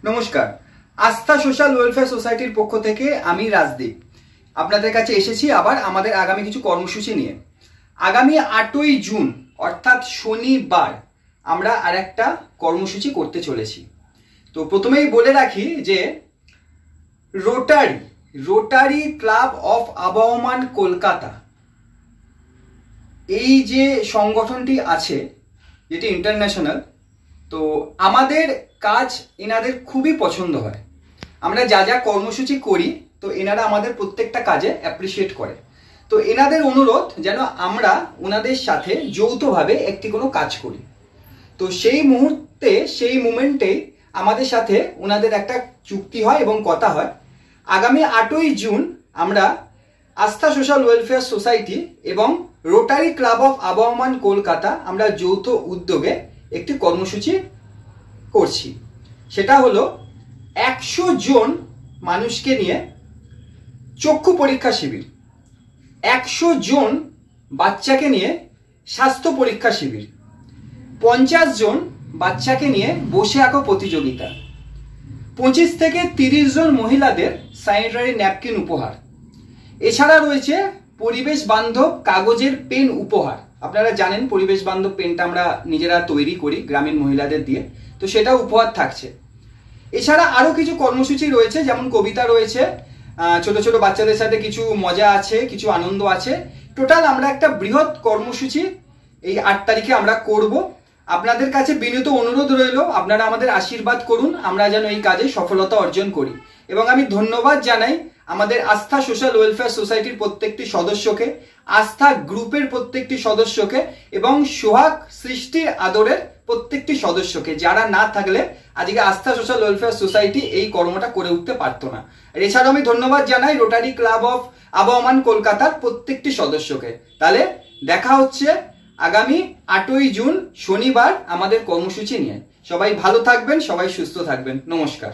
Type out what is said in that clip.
নমস্কার। আস্থা social welfare সোসাইটির পক্ষ থেকে আমি রাজদীপ আপনাদের কাছে এসেছি আবার আমাদের আগামী কিছু কর্মসূচি নিয়ে। আগামী 8ই জুন অর্থাৎ শনিবার আমরা আরেকটা কর্মসূচি করতে চলেছি। তো প্রথমেই বলে রাখি যে রোটারি ক্লাব অফ আবহমান কলকাতা এই যে সংগঠনটি আছে, যেটি ইন্টারন্যাশনাল, তো আমাদের কাজ এনাদের খুবই পছন্দ হয়। আমরা যা যা কর্মসূচি করি তো এনারা আমাদের প্রত্যেকটা কাজে অ্যাপ্রিসিয়েট করে। তো এনাদের অনুরোধ যেন আমরা ওনাদের সাথে যৌথভাবে একটি কোনো কাজ করি। তো সেই মুহূর্তে সেই মুমেন্টে আমাদের সাথে ওনাদের একটা চুক্তি হয় এবং কথা হয়। আগামী 8ই জুন আমরা আস্থা সোশ্যাল ওয়েলফেয়ার সোসাইটি এবং রোটারি ক্লাব অফ আবহমান কলকাতা আমরা যৌথ উদ্যোগে একটি কর্মসূচি করছি। সেটা হলো 100 জন মানুষকে নিয়ে চক্ষু পরীক্ষা শিবির, 100 জন বাচ্চাকে নিয়ে স্বাস্থ্য পরীক্ষা শিবির, 50 জন বাচ্চাকে নিয়ে বসে আঁকো প্রতিযোগিতা, 25 থেকে 30 জন মহিলাদের স্যানিটারি ন্যাপকিন উপহার। এছাড়া রয়েছে পরিবেশ বান্ধব কাগজের পেন উপহার। আপনারা জানেন পরিবেশ বান্ধব পেনটা আমরা নিজেরা তৈরি করি গ্রামীণ মহিলাদের দিয়ে, তো সেটা উপহার থাকছে। এছাড়া আরো কিছু কর্মসূচি রয়েছে, যেমন কবিতা রয়েছে, ছোট ছোট বাচ্চাদের সাথে কিছু মজা আছে, কিছু আনন্দ আছে। টোটাল আমরা একটা বৃহৎ কর্মসূচি এই 8 তারিখে আমরা করব। আপনাদের কাছে বিনীত অনুরোধ রইল আপনারা আমাদের আশীর্বাদ করুন, আমরা যেন এই কাজে সফলতা অর্জন করি। এবং আমি ধন্যবাদ জানাই আমাদের আস্থা সোশ্যাল ওয়েলফেয়ার সোসাইটির প্রত্যেকটি সদস্যকে, আস্থা গ্রুপের প্রত্যেকটি সদস্যকে এবং সোহাগ সৃষ্টির আদরের প্রত্যেকটি সদস্যকে, যারা না থাকলে আজকে আস্থা সোশ্যাল ওয়েলফেয়ার সোসাইটি এই কর্মটা করে উঠতে পারতো না। আর এছাড়াও আমি ধন্যবাদ জানাই রোটারি ক্লাব অফ আবহমান কলকাতার প্রত্যেকটি সদস্যকে। তাহলে দেখা হচ্ছে আগামী 8ই জুন শনিবার আমাদের কর্মসূচি নিয়ে। সবাই ভালো থাকবেন, সবাই সুস্থ থাকবেন। নমস্কার।